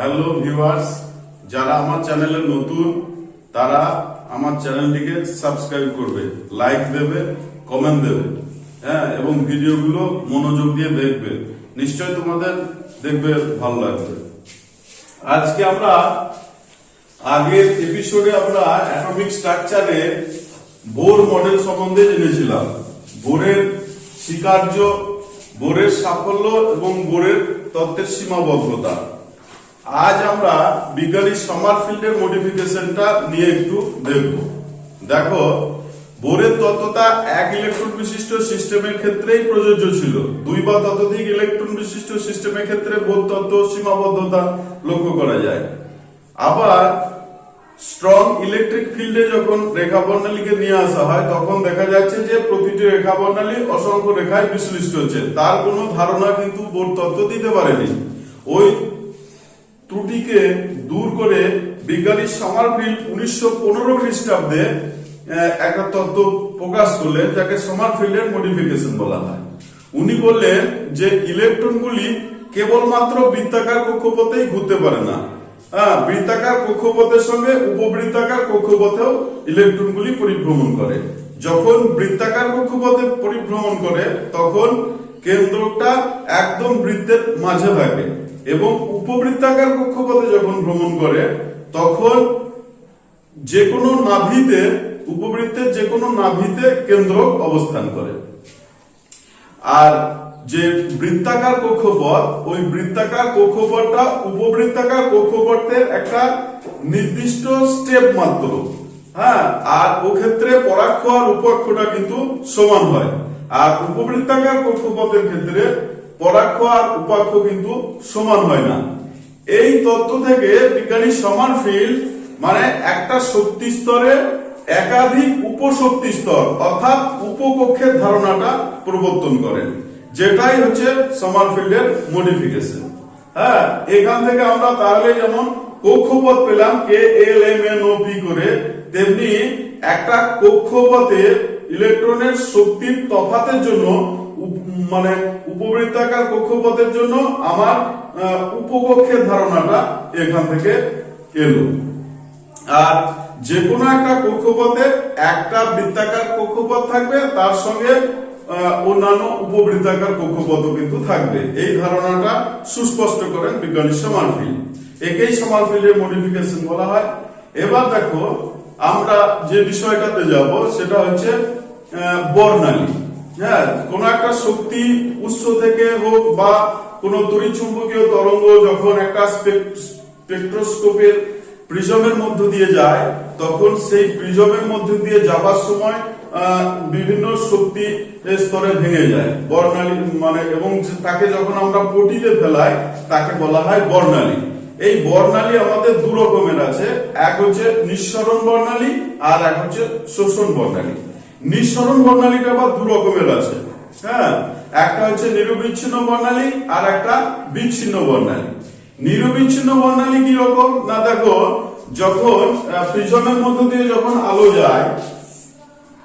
Hello viewers, যারা আমার চ্যানেলে নতুন তারা আমার চ্যানেলটিকে সাবস্ক্রাইব করবে, লাইক দেবে, কমেন্ট দেবে, হ্যাঁ, এবং ভিডিওগুলো মনোযোগ দিয়ে দেখবে। নিশ্চয় তোমাদের দেখবে ভালো লাগবে। আজকে আমরা আগের এপিসোডে আমরা অ্যাটমিক স্ট্রাকচারে বোর মডেল সম্বন্ধে জেনেছিলাম, বোরের স্বীকার্য, বোরের সাফল্য এবং বোরের তত্ত্বের সীমাবদ্ধতা। আজ আমরা বিজ্ঞানী সমারফিল্ডের মডিফিকেশনটা নিয়ে একটু দেখব। দেখো, বোরের তত্ত্বটা এক ইলেকট্রন বিশিষ্ট সিস্টেমের ক্ষেত্রেই প্রযোজ্য ছিল। দুই বা ততোধিক ইলেকট্রন বিশিষ্ট সিস্টেমের ক্ষেত্রে বোর তত্ত্ব সীমাবদ্ধতা লক্ষ্য করা যায়। আবার স্ট্রং ইলেকট্রিক ফিল্ডে যখন রেখা বর্ণালীকে নিয়ে আসা হয় তখন দেখা যাচ্ছে যে প্রতিটি রেখা বর্ণালী অসংখ্য রেখায় বিশ্লিষ্ট হচ্ছে। তার কোনো ধারণা কিন্তু বোর তত্ত্ব দিতে পারেনি। ওই ত্রুটিকে দূর করে বিজ্ঞানী সমারফিল্ড 1915 খ্রিস্টাব্দে একটা তত্ত্ব প্রকাশ করলেন, যাকে সমারফিল্ডের মডিফিকেশন বলা হয়। উনি বললেন যে ইলেকট্রনগুলি কেবলমাত্র বৃত্তাকার কক্ষপথেই ঘুরতে পারে না, বৃত্তাকার কক্ষপথের সঙ্গে উপবৃত্তাকার কক্ষপথেও ইলেকট্রনগুলি পরিভ্রমণ করে। যখন বৃত্তাকার কক্ষপথে পরিভ্রমণ করে তখন কেন্দ্রটা একদম বৃত্তের মাঝে থাকে, এবং উপবৃত্তাকার কক্ষপথে যখন ভ্রমণ করে তখন যে কোনো নাভিতে, উপবৃত্তের যে কোনো নাভিতে কেন্দ্র অবস্থান করে। আর যে বৃত্তাকার কক্ষপথ, ওই বৃত্তাকার কক্ষপথটা উপবৃত্তাকার কক্ষপথের একটা নির্দিষ্ট স্টেপ মাত্র, হ্যাঁ। আর ও ক্ষেত্রে পরাক্ষ আর উপাক্ষটা কিন্তু সমান হয়। আর উপবৃত্তাকার কক্ষপথের ক্ষেত্রে পরাক্ষ আর উপাক্ষ কিন্তু সমান হয় না। এই তত্ত্ব থেকে বিজ্ঞানী সমারফিল্ড মানে একটা শক্তি স্তরে একাধিক উপশক্তি স্তর অর্থাৎ উপকক্ষের ধারণাটা প্রবর্তন করেন, যেটাই হচ্ছে সমারফিল্ডের মডিফিকেশন। হ্যাঁ, এখান থেকে আমরা তাহলে যেমন কক্ষপথ পেলাম K L M N O P করে, তেমনি একটা কক্ষপথে ইলেকট্রনের শক্তির তফাতের জন্য, মানে উপবৃত্তাকার কক্ষপথের জন্য আমার উপকক্ষের ধারণাটা এখান থেকে এলো। আর যে কোনো একটা কক্ষপথে একটা বৃত্তাকার কক্ষপথ থাকবে, তার সঙ্গে অন্যান্য উপবৃত্তাকার কক্ষপথও কিন্তু থাকবে। এই ধারণাটা সুস্পষ্ট করেন বিজ্ঞানী সমারফিল্ড। একেই সমারফিল্ডের মডিফিকেশন বলা হয়। এবার দেখো, আমরা যে বিষয়টাতে যাব সেটা হচ্ছে বর্ণালী। হ্যাঁ, কোন একটা শক্তি উৎস থেকে হোক বা কোন তড়িৎচুম্বকীয় তরঙ্গ যখন একটা স্পেকট্রোস্কোপের প্রিজমের মধ্য দিয়ে যায়, তখন সেই প্রিজমের মধ্য দিয়ে যাবার সময় বিভিন্ন শক্তি স্তরে ভেঙে যায় বর্ণালী, মানে, এবং তাকে যখন আমরা পটিতে ফেলাই তাকে বলা হয় বর্ণালী। এই বর্ণালী আমাদের দু রকমের আছে, এক হচ্ছে নিঃসরণ বর্ণালী আর এক হচ্ছে শোষণ বর্ণালী। নিঃসরণ বর্ণালীটা আবার দু রকমের আছে, হ্যাঁ। একটা হচ্ছে নিরবিচ্ছিন্ন বর্ণালী আর একটা বিচ্ছিন্ন বর্ণালী। নিরবিচ্ছিন্ন বর্ণালী কি রকম না, দেখো, যখন প্রিজমের মধ্য দিয়ে যখন আলো যায়,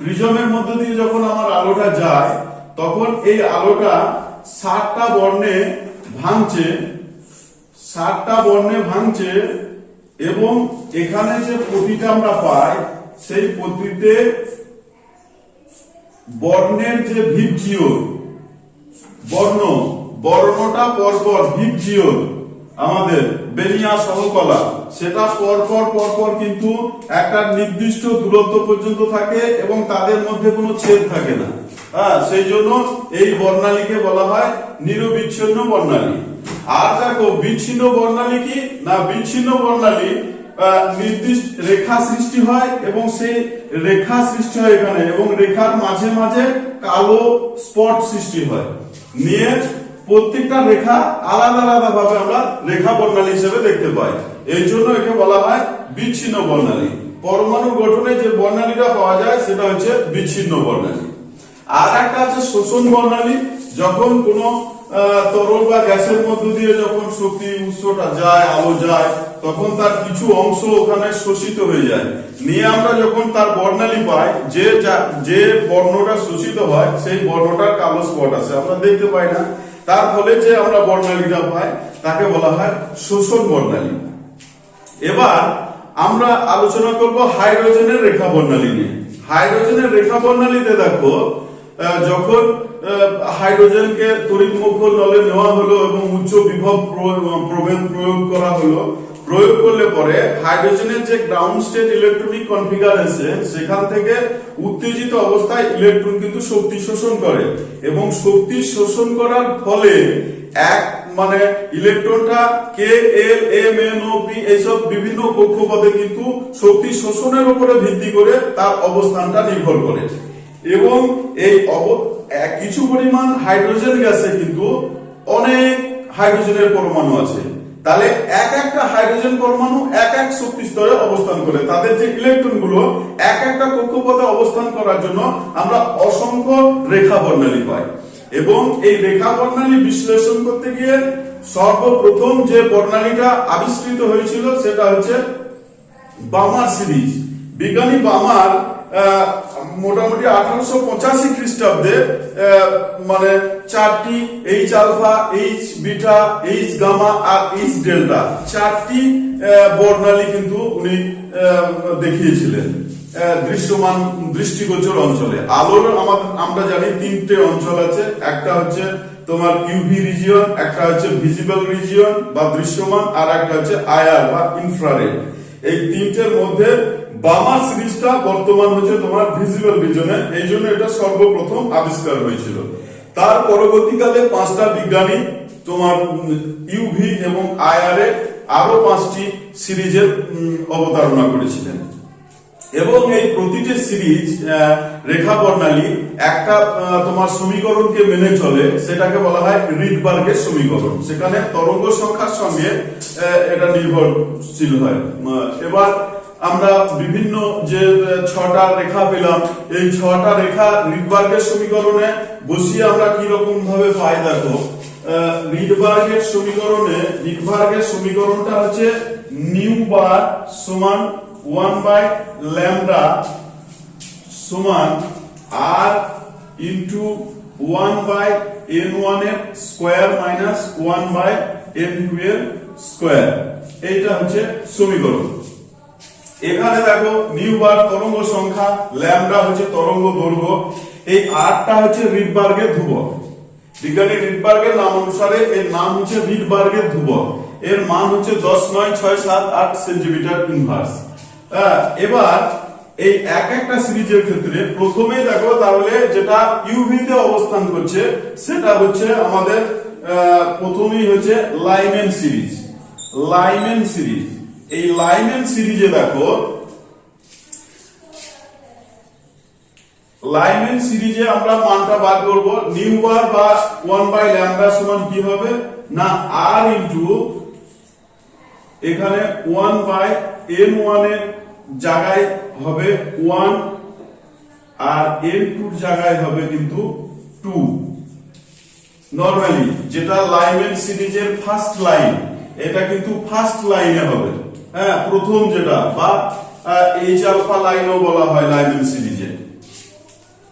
প্রিজমের মধ্য দিয়ে যখন আমার আলোটা যায়, তখন এই আলোটা 7টা বর্ণে ভাঙছে, 7টা বর্ণে ভাঙছে, এবং এখানে যে পতিটা আমরা পাই সেই পতিতে বর্ণের যে ভিপজিওর বর্ণটা পরপর, ভিপজিওর আমাদের বেনিয়া সহকলা, সেটা পরপর কিন্তু একটা নির্দিষ্ট দূরত্ব পর্যন্ত থাকে এবং তাদের মধ্যে কোনো ছেদ থাকে না। হ্যাঁ, সেই জন্য এই বর্ণালীকে বলা হয় নিরবিচ্ছিন্ন বর্ণালী। আর দেখো, বিচ্ছিন্ন বর্ণালী কি না, বিচ্ছিন্ন বর্ণালী নির্দিষ্ট রেখা সৃষ্টি হয় এবং সেই রেখা সৃষ্টি হয় এখানে, এবং রেখার মাঝে মাঝে কালো স্পট সৃষ্টি হয়, নিয়ে প্রত্যেকটা রেখা আলাদা আলাদা ভাবে আমরা রেখা বর্ণালী হিসেবে দেখতে পাই। এই জন্য একে বলা হয় বিচ্ছিন্ন বর্ণালী। পরমাণু গঠনে যে বর্ণালীটা পাওয়া যায় সেটা হচ্ছে বিচ্ছিন্ন বর্ণালী। আর একটা আছে শোষণ বর্ণালী। যখন কোনো তরল বা গ্যাসের মধ্য দিয়ে যখন শক্তি উৎসটা যায়, আলো যায়, তখন তার কিছু অংশ ওখানে শোষিত হয়ে যায়, নিয়ে আমরা যখন তার বর্ণালী পাই, যে বর্ণটা শোষিত হয় সেই বর্ণটার কালো স্পট আছে, আমরা দেখতে পাই না। তার ফলে যে আমরা বর্ণালীটা পাই তাকে বলা হয় শোষণ বর্ণালী। এবার আমরা আলোচনা করব হাইড্রোজেনের রেখা বর্ণালী নিয়ে। হাইড্রোজেনের রেখা বর্ণালীতে দেখো যখন হাইড্রোজেনকে তড়িৎমুক্ত নলে নেওয়া হলো এবং উচ্চ বিভব প্রভেদ প্রয়োগ করা হলো, প্রয়োগ করলে পরে হাইড্রোজেনের যে গ্রাউন্ড স্টেট ইলেকট্রনিক কনফিগারেশন, সেখান থেকে উত্তেজিত অবস্থায় ইলেকট্রন কিন্তু শক্তি শোষণ করে এবং শক্তি শোষণ করার ফলে এক মানে ইলেকট্রনটা K L M N O P এইসব বিভিন্ন কক্ষপথে কিন্তু শক্তি শোষণের উপরে ভিত্তি করে তার অবস্থানটা নির্ভর করে এবং এই কিছু পরিমাণ হাইড্রোজেন গ্যাসে কিন্তু অনেক হাইড্রোজেনের পরমাণু আছে। তাহলে এক একটা হাইড্রোজেন পরমাণু এক এক শক্তি স্তরে অবস্থান করে, তাদের যে ইলেকট্রন গুলো এক একটা কক্ষপথে অবস্থান করার জন্য আমরা অসংখ্য রেখা বর্ণালী পাই। এবং এই রেখা বর্ণালী বিশ্লেষণ করতে গিয়ে সর্বপ্রথম যে বর্ণালীটা আবিষ্কৃত হয়েছিল সেটা হচ্ছে বামার সিরিজ। বিজ্ঞানী বামার মোটামুটি 1885 খ্রিস্টাব্দে মানে চারটি H alpha, H beta, H gamma আর এইচ ডেল্টা চারটি বর্ণালী কিন্তু উনি দেখিয়েছিলেন দৃশ্যমান দৃষ্টিগোচর অঞ্চলে। আলোর আমরা জানি তিনটে অঞ্চল আছে, একটা হচ্ছে তোমার ইউভি রিজিয়ন, একটা হচ্ছে ভিজিবল রিজিয়ন বা দৃশ্যমান, আর একটা হচ্ছে আইআর বা ইনফ্রারেড। এই তিনটের মধ্যে বামার সিরিজটা বর্তমান হচ্ছে তোমার ভিজিবল রিজনে, এই জন্য এটা সর্বপ্রথম আবিষ্কার হয়েছিল। তার পরবর্তীকালে পাঁচটা বিজ্ঞানী তোমার ইউভি এবং আইআর এ আরো পাঁচটি সিরিজের অবতারণা করেছিলেন এবং এই প্রতিটি সিরিজ রেখা বর্ণালী একটা তোমার সমীকরণকে মেনে চলে, সেটাকে বলা হয় রিডবার্গের সমীকরণ। সেখানে তরঙ্গ সংখ্যার সঙ্গে এটা নির্ভরশীল হয়। এবার আমরা বিভিন্ন যে ছটা রেখা পেলাম, এই ছটা রেখা রিডবার্গের সমীকরণে বসিয়ে আমরা কি রকম ভাবে পাই দেখো। রিডবার্গের সমীকরণটা হচ্ছে নিউ বার সমান 1 বাই ল্যামডা সমান r ইনটু 1 বাই n1 এর স্কয়ার মাইনাস 1 বাই n2 এর স্কয়ার। এইটা হচ্ছে সমীকরণ। এখানে দেখো নিউ বার তরঙ্গ সংখ্যা, ল্যামডা হচ্ছে তরঙ্গ দৈর্ঘ্য, এই rটা হচ্ছে রিডবার্গের ধ্রুবক। বিজ্ঞানী রিডবার্গের নাম অনুসারে এর নাম হচ্ছে রিডবার্গের ধ্রুবক। এর মান হচ্ছে 10, 9, 6, 7, 8 সেন্টিমিটার ইনভার্স। এবার এই এক একটা সিরিজের ক্ষেত্রে প্রথমেই দেখো তাহলে যেটা ইউভি তে অবস্থান করছে সেটা হচ্ছে আমাদের প্রথমেই হচ্ছে লাইম্যান সিরিজ। এই লাইম্যান সিরিজে দেখো, লাইম্যান সিরিজে আমরা মানটা বার করব। নিউ বার বা 1 বাই ল্যামডা সমান কি হবে না r ইনটু এখানে 1 বাই n1 এর জায়গায় হবে 1 আর n2 এর জায়গায় হবে কিন্তু 2। নরমালি যেটা লাইম্যান সিরিজের ফার্স্ট লাইন, এটা কিন্তু ফার্স্ট লাইনে হবে, হ্যাঁ প্রথম যেটা, বা এইচ আলফা লাইনও বলা হয় লাইম্যান সিরিজে।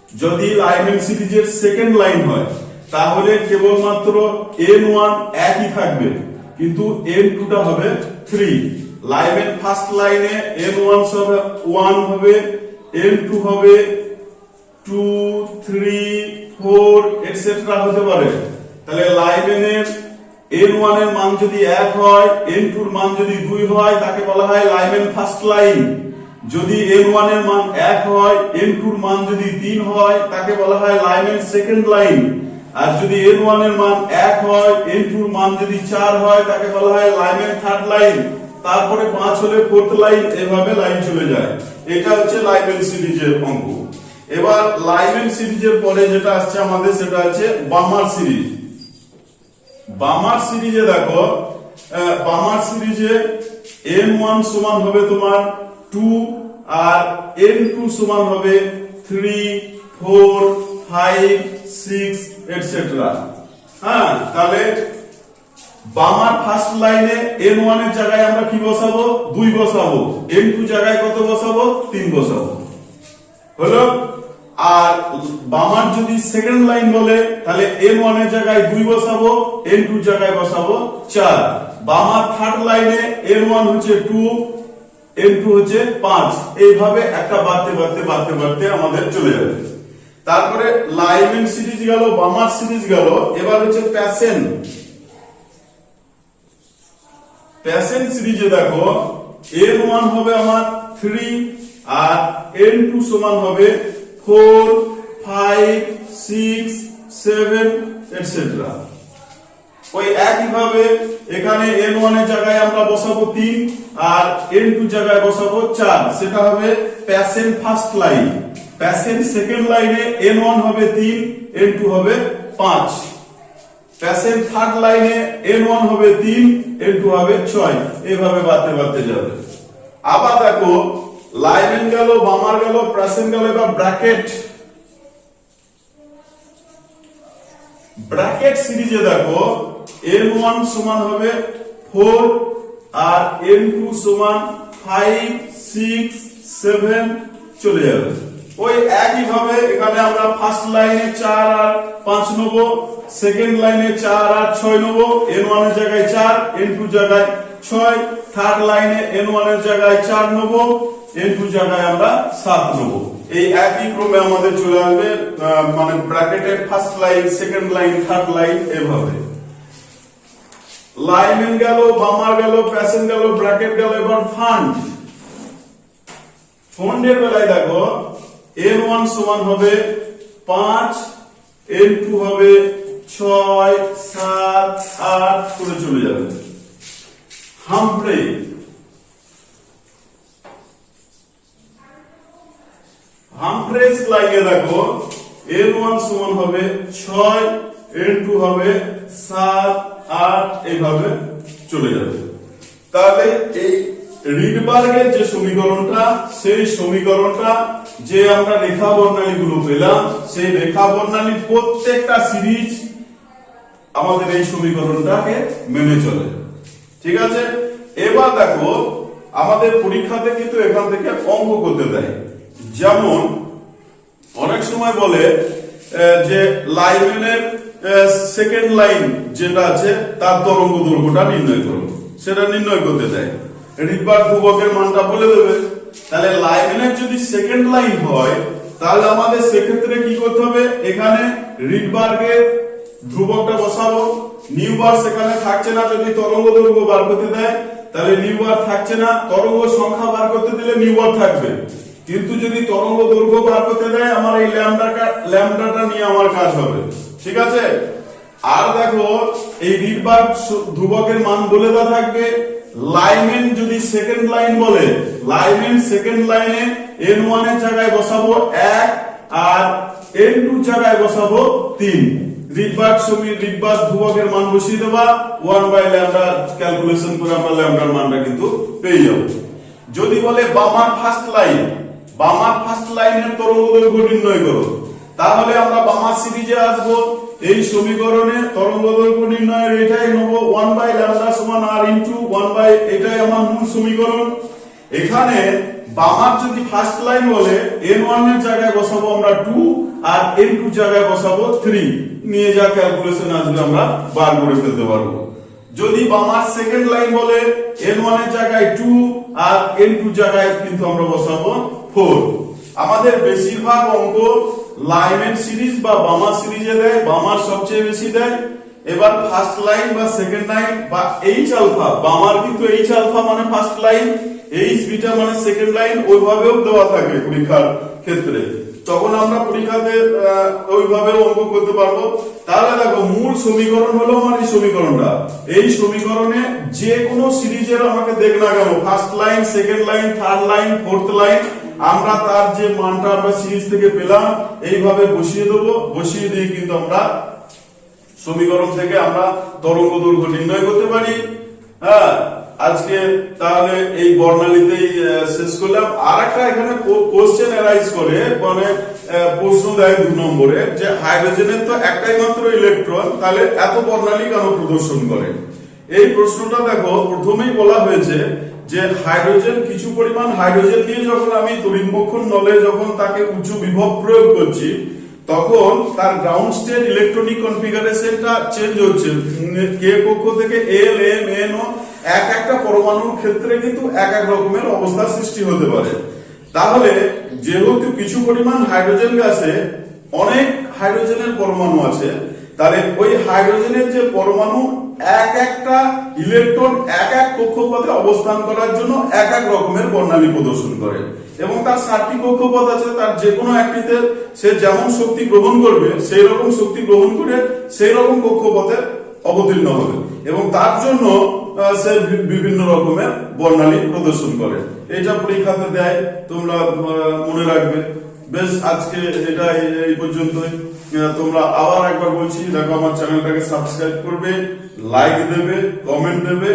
যদি লাইম্যান সিরিজের সেকেন্ড লাইন হয় তাহলে কেবলমাত্র n1 একই থাকবে কিন্তু n2 টা হবে 3। লাইম্যান ফার্স্ট লাইনে n1 হবে 1 হবে, n2 হবে 2, 3, 4 এটসেট্রা হতে পারে। তাহলে লাইম্যানের n1 এর মান যদি 1 হয়, n2 এর মান যদি 2 হয় তাকে বলা হয় লাইম্যান ফার্স্ট লাইন। যদি n1 এর মান 1 হয়, n2 এর মান যদি 3 হয় তাকে বলা হয় লাইম্যান সেকেন্ড লাইন। আর যদি n1 এর মান 1 হয়, n2 এর মান যদি 4 হয় তাকে বলা হয় লাইম্যান থার্ড লাইন। তারপরে 5 হলে ফোর্থ লাইন, এভাবে লাইন চলে যায়। এটা হচ্ছে লাইম্যান সিরিজের অঙ্ক। এবার লাইম্যান সিরিজের পরে যেটা আসছে আমাদের সেটা হচ্ছে বামার সিরিজ। বামার সিরিজে দেখো, বামার সিরিজে n1 সমান হবে তোমার 2 আর n2 সমান হবে 3, 4, 5, 6 এটসেট্রা। হ্যাঁ, তাহলে বামার ফার্স্ট লাইনে n1 এর জায়গায় আমরা কি বসাবো? 2 বসাবো। n2 জায়গায় কত বসাবো? 3 বসাবো। হলো? আর বামার যদি সেকেন্ড লাইন বলে তাহলে n1 এর জায়গায় 2 বসাবো, n2 এর জায়গায় বসাবো 4। বামার থার্ড লাইনে n1 হচ্ছে 2, n2 হচ্ছে 5। এইভাবে একটা বাড়তে বাড়তে বাড়তে বাড়তে আমাদের চলে যাবে। তারপরে লাইমেন সিরিজ গেল, বামার সিরিজ গেল। এবার হচ্ছে প্যাসেন্ট সিরিজে দেখো n1 হবে আমার 3 আর n2 সমান হবে 4, 5, 6, 7 এটসেট্রা। ওই একই ভাবে এখানে n1 এর জায়গায় আমরা বসাবো 3 আর n2 জায়গায় বসাবো 4। সেটা হবে patient first line. Patient second লাইনে n1 হবে 3, n2 হবে 5। প্যাসেন্ট থার্ড লাইনে n1 হবে 3, n2 হবে 6। এইভাবে বাড়তে বাড়তে যাবে। আবার দেখো লাইমেন গেল, বামার গেল, প্যাসেন্ট গেল। এবার ব্র্যাকেট সিরিজে দেখো n1 সমান হবে 4 আর n2 সমান 5, 6, 7 চলে যাবে। ওই একই ভাবে এখানে আমরা ফার্স্ট লাইনে 4 আর 5 নেব, সেকেন্ড লাইনে 4 আর 6 নেব, n1 এর জায়গায় 4, n2 এর জায়গায় 6। থার্ড লাইনে n1 এর জায়গায় 4 নেব, n2 এর জায়গায় আমরা 7 নেব। এই একই ক্রমে আমাদের চলে আসবে, মানে ব্র্যাকেটের first line, second line, third line এভাবে। লাইমেন গেল, বামার গেল, প্যাসেন্ট গেল, ব্র্যাকেট গেল। এবার ফন্ডের বেলায় দেখো n1 সমান হবে 5, n2 হবে 6, 7, 8 করে চলে যাবে। হামফ্রেস লাইনে দেখো n1 সমান হবে 6, n2 হবে 7, 8 এইভাবে চলে যাবে। তাহলে এই রিডবার্গের যে সমীকরণটা, সেই সমীকরণটা যে আমরা রেখা বর্ণালী গুলো পেলাম, সেই রেখা বর্ণালীর প্রত্যেকটা সিরিজ আমাদের এই সমীকরণটাকে মেনে চলে। ঠিক আছে। এবার দেখো আমাদের পরীক্ষাতে কিন্তু এখান থেকে অঙ্ক করতে দেয়। যেমন অনেক সময় বলে যে লাইমেনের সেকেন্ড লাইন যেটা আছে তার তরঙ্গ দৈর্ঘ্যটা নির্ণয় করো, সেটা নির্ণয় করতে দেয়। রিডবার্গ ধ্রুবকের মানটা বলে দেবে। তাহলে লাইমেনের যদি সেকেন্ড লাইন হয় তাহলে আমাদের সেক্ষেত্রে কি করতে হবে, এখানে রিডবার্গের ধ্রুবকটা বসাবো। নিউ বার সেখানে থাকছে না, যদি তরঙ্গ দৈর্ঘ্য বার করতে দেয় তাহলে নিউ বার থাকছে না, তরঙ্গ সংখ্যা বার করতে দিলে নিউ বার থাকবে। কিন্তু যদি তরঙ্গ দৈর্ঘ্য বার করতে দেয় আমার এই ল্যামডাটা নিয়ে আমার কাজ হবে। ঠিক আছে। আর দেখো এই রিডবার্গ ধ্রুবকের মান বলে দেওয়া থাকবে। লাইমেন যদি সেকেন্ড লাইন বলে, লাইমেন সেকেন্ড লাইনে n1 এর জায়গায় বসাবো 1 আর n2 এর জায়গায় বসাবো 3। রিডবার্গ ধ্রুবকের মান বসিয়ে দেবা, 1/λ ক্যালকুলেশন করে আমরা ল্যামডার মানটা কিন্তু পেয়ে যাব। যদি বলে বামার ফার্স্ট লাইনের তরঙ্গ দৈর্ঘ্য নির্ণয় করো, তাহলে আমরা বামার সিরিজে আসবো। এই সমীকরণে তরঙ্গ দৈর্ঘ্য নির্ণয়ের এটাই নেব 1/λ সমান r ইনটু 1 এটাই আমার মূল সমীকরণ। এখানে বামার যদি ফার্স্ট লাইন বলে n1 এর জায়গায় বসাবো আমরা 2 আর n2 এর জায়গায় বসাবো 3, নিয়ে যা ক্যালকুলেশন আসবে আমরা বার করে ফেলতে পারবো। যদি বামার সেকেন্ড লাইন বলে n1 এর জায়গায় 2 আর n2 এর জায়গায় কিন্তু আমরা বসাবো 4। আমাদের বেশিরভাগ অঙ্ক লাইমেন সিরিজ বা বামার সিরিজে দেয়, বামার সবচেয়ে বেশি দেয়। এবার ফার্স্ট লাইন বা সেকেন্ড লাইন বা এইচ আলফা, বামার কিন্তু এইচ আলফা মানে ফার্স্ট লাইন, এইচ বিটা মানে সেকেন্ড লাইন, ওইভাবেও দেওয়া থাকে পরীক্ষার ক্ষেত্রে। তখন আমরা পরীক্ষাতে ওইভাবে অঙ্ক করতে পারবো। তাহলে দেখো মূল সমীকরণ হলো আমার এই সমীকরণটা। এই সমীকরণে যে কোনো সিরিজের আমাকে দেখ না কেন, first line, second line, third line, fourth line, আমরা তার যে মানটা আমরা সিরিজ থেকে পেলাম এইভাবে বসিয়ে দেবো। বসিয়ে দিয়ে কিন্তু আমরা সমীকরণ থেকে আমরা তরঙ্গ দৈর্ঘ্য নির্ণয় করতে পারি। হ্যাঁ, আজকে তাহলে এই বর্ণালীতেই শেষ করলাম। আর একটা এখানে কোশ্চেন অ্যারাইজ করে, মানে প্রশ্ন দেয় 2 নম্বরে যে হাইড্রোজেনের তো একটাই মাত্র ইলেকট্রন, তাহলে এত বর্ণালী কেন প্রদর্শন করে? এই প্রশ্নটা দেখো প্রথমেই বলা হয়েছে যে হাইড্রোজেন, কিছু পরিমাণ হাইড্রোজেন নিয়ে যখন আমি তড়িৎমক্ষণ নলে যখন তাকে উচ্চ বিভব প্রয়োগ করছি, তখন তার গ্রাউন্ড স্টেট ইলেকট্রনিক কনফিগারেশনটা চেঞ্জ হচ্ছে। কে কক্ষ থেকে এল এম এন ও এক একটা পরমাণুর ক্ষেত্রে কিন্তু এক এক রকমের অবস্থা সৃষ্টি হতে পারে। তাহলে যেহেতু কিছু পরিমাণ হাইড্রোজেন গ্যাসে অনেক হাইড্রোজেনের পরমাণু আছে, তাহলে ওই হাইড্রোজেনের যে পরমাণু এক একটা ইলেকট্রন এক এক কক্ষপথে অবস্থান করার জন্য এক এক রকমের বর্ণালী প্রদর্শন করে, এবং তার 7টি কক্ষপথ আছে। তার যে কোনো একটিতে সে যেমন শক্তি গ্রহণ করবে সেই রকম শক্তি গ্রহণ করে সেই রকম কক্ষপথে অবতীর্ণ হবে, এবং তার জন্য সে বিভিন্ন রকমের বর্ণালী প্রদর্শন করে। এটা পরীক্ষাতে দেয়, তোমরা মনে রাখবে। বেশ, আজকে এটা এই পর্যন্তই। তোমরা আবার একবার বলছি, দেখো আমার চ্যানেলটাকে সাবস্ক্রাইব করবে, লাইক দেবে, কমেন্ট দেবে,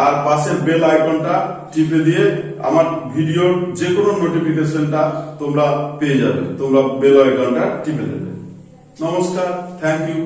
আর পাশের বেল আইকনটা টিপে দিয়ে আমার ভিডিওর যে কোনো নোটিফিকেশনটা তোমরা পেয়ে যাবে। তোমরা বেল আইকনটা টিপে দেবে। নমস্কার, থ্যাংক ইউ।